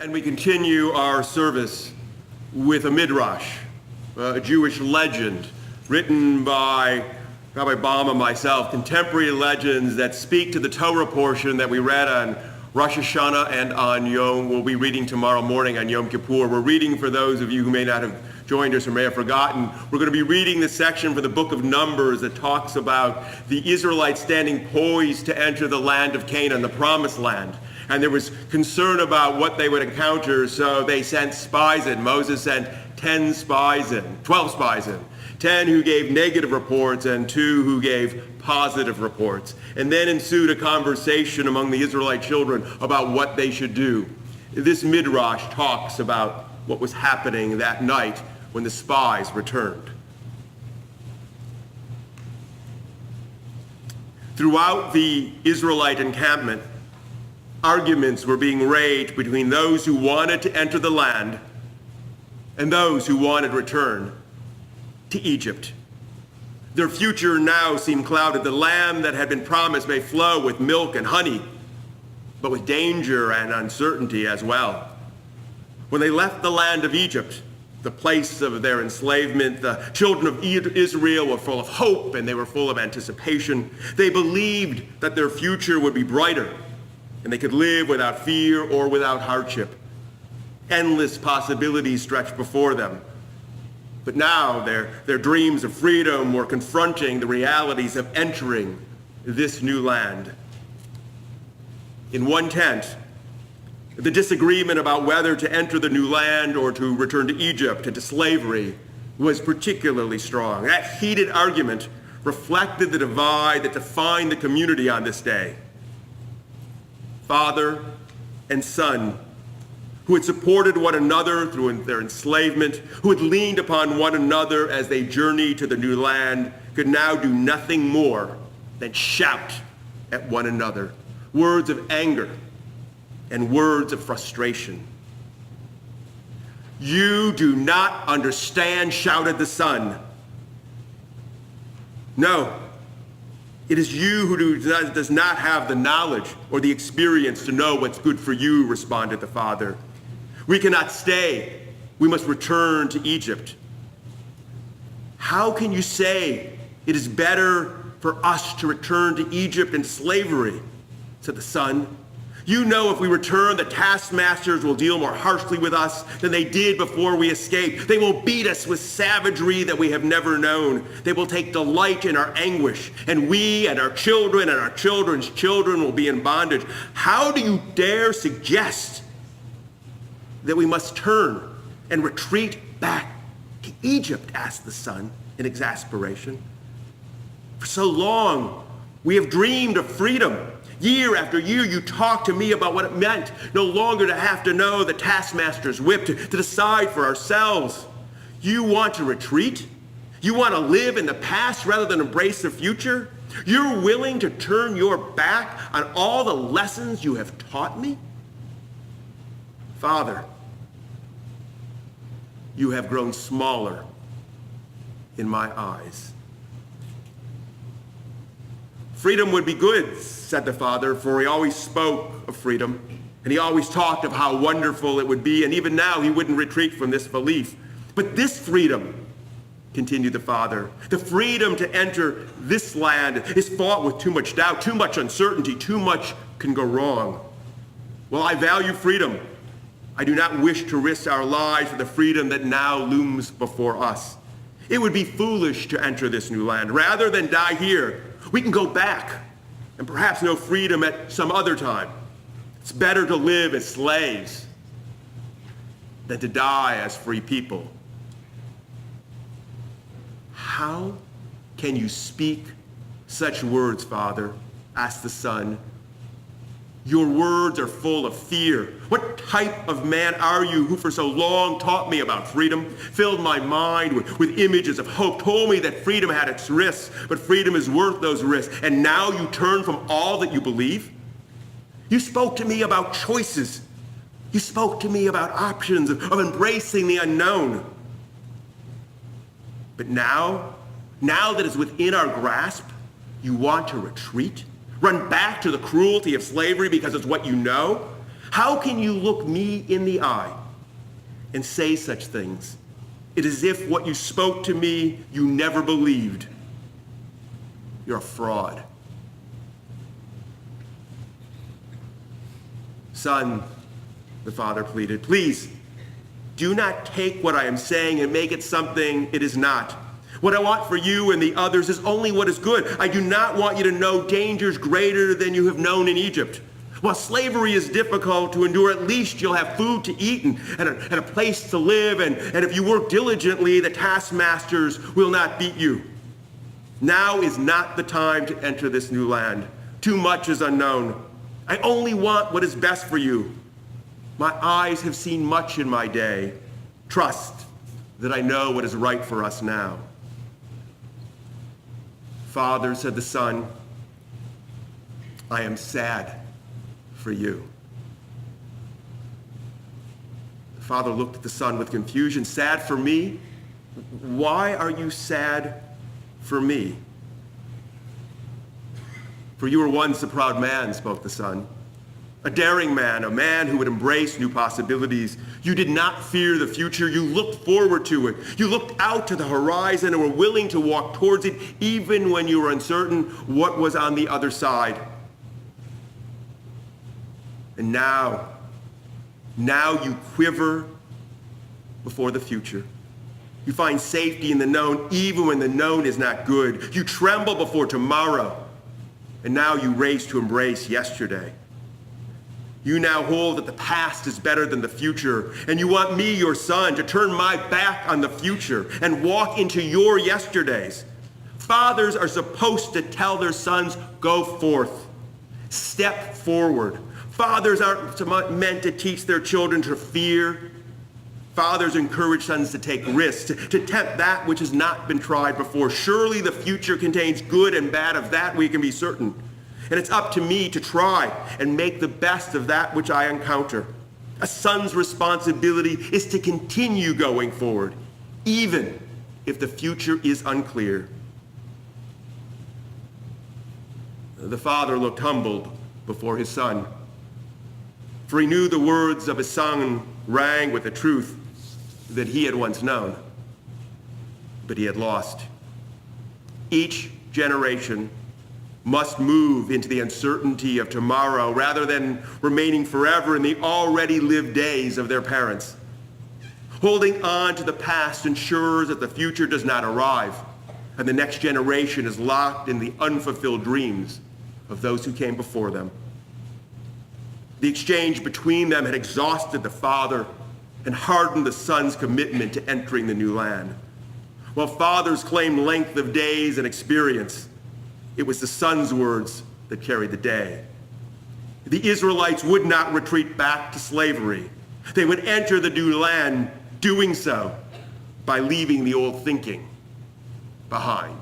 And we continue our service with a Midrash, a Jewish legend written by Rabbi Baum and myself, contemporary legends that speak to the Torah portion that we read on Rosh Hashanah and on Yom. We'll be reading tomorrow morning on Yom Kippur. We're reading, for those of you who may not have joined us or may have forgotten, we're going to be reading the section from the book of Numbers that talks about the Israelites standing poised to enter the land of Canaan, the promised land. And there was concern about what they would encounter, so they sent spies in. Moses sent 12 spies in. 10 who gave negative reports and 2 who gave positive reports. And then ensued a conversation among the Israelite children about what they should do. This Midrash talks about what was happening that night when the spies returned. Throughout the Israelite encampment, arguments were being raged between those who wanted to enter the land and those who wanted return to Egypt. Their future now seemed clouded. The land that had been promised may flow with milk and honey, but with danger and uncertainty as well. When they left the land of Egypt, the place of their enslavement, the children of Israel were full of hope and they were full of anticipation. They believed that their future would be brighter and they could live without fear or without hardship. Endless possibilities stretched before them. But now their dreams of freedom were confronting the realities of entering this new land. In one tent, the disagreement about whether to enter the new land or to return to Egypt and to slavery was particularly strong. That heated argument reflected the divide that defined the community on this day. Father and son, who had supported one another through their enslavement, who had leaned upon one another as they journeyed to the new land, could now do nothing more than shout at one another, words of anger and words of frustration. "You do not understand," shouted the son. "No, it is you who does not have the knowledge or the experience to know what's good for you," responded the father. "We cannot stay. We must return to Egypt." "How can you say it is better for us to return to Egypt and slavery?" said the son. "You know if we return, the taskmasters will deal more harshly with us than they did before we escaped. They will beat us with savagery that we have never known. They will take delight in our anguish, and we and our children and our children's children will be in bondage. How do you dare suggest that we must turn and retreat back to Egypt?" asked the son in exasperation. "For so long, we have dreamed of freedom. Year after year, you talk to me about what it meant no longer to have to know the taskmaster's whip, to decide for ourselves. You want to retreat? You want to live in the past rather than embrace the future? You're willing to turn your back on all the lessons you have taught me? Father, you have grown smaller in my eyes." "Freedom would be good," said the father, for he always spoke of freedom, and he always talked of how wonderful it would be, and even now he wouldn't retreat from this belief. "But this freedom," continued the father, "the freedom to enter this land is fraught with too much doubt, too much uncertainty, too much can go wrong. While I value freedom, I do not wish to risk our lives for the freedom that now looms before us. It would be foolish to enter this new land. Rather than die here, we can go back and perhaps know freedom at some other time. It's better to live as slaves than to die as free people." "How can you speak such words, Father?" asked the son. "Your words are full of fear. What type of man are you who for so long taught me about freedom, filled my mind with images of hope, told me that freedom had its risks, but freedom is worth those risks, and now you turn from all that you believe? You spoke to me about choices. You spoke to me about options, of embracing the unknown. But now that it's within our grasp, you want to retreat? Run back to the cruelty of slavery because it's what you know? How can you look me in the eye and say such things? It is as if what you spoke to me you never believed. You're a fraud. Son, the father pleaded, please do not take what I am saying and make it something it is not. What I want for you and the others is only what is good. I do not want you to know dangers greater than you have known in Egypt. While slavery is difficult to endure, at least you'll have food to eat and a place to live. And if you work diligently, the taskmasters will not beat you. Now is not the time to enter this new land. Too much is unknown. I only want what is best for you. My eyes have seen much in my day. Trust that I know what is right for us now. Father, said the son, I am sad for you. The father looked at the son with confusion. Sad for me? Why are you sad for me? For you were once a proud man, spoke the son. A daring man, a man who would embrace new possibilities. You did not fear the future. You looked forward to it. You looked out to the horizon and were willing to walk towards it even when you were uncertain what was on the other side. And now you quiver before the future. You find safety in the known even when the known is not good. You tremble before tomorrow. And now you race to embrace yesterday. You now hold that the past is better than the future, and you want me, your son, to turn my back on the future and walk into your yesterdays. Fathers are supposed to tell their sons, go forth, step forward. Fathers aren't meant to teach their children to fear. Fathers encourage sons to take risks, to tempt that which has not been tried before. Surely the future contains good and bad, of that we can be certain. And it's up to me to try and make the best of that which I encounter. A son's responsibility is to continue going forward, even if the future is unclear. The father looked humbled before his son, for he knew the words of his son rang with the truth that he had once known, but he had lost. Each generation must move into the uncertainty of tomorrow rather than remaining forever in the already lived days of their parents. Holding on to the past ensures that the future does not arrive and the next generation is locked in the unfulfilled dreams of those who came before them. The exchange between them had exhausted the father and hardened the son's commitment to entering the new land. While fathers claimed length of days and experience, it was the son's words that carried the day. The Israelites would not retreat back to slavery. They would enter the new land, doing so by leaving the old thinking behind.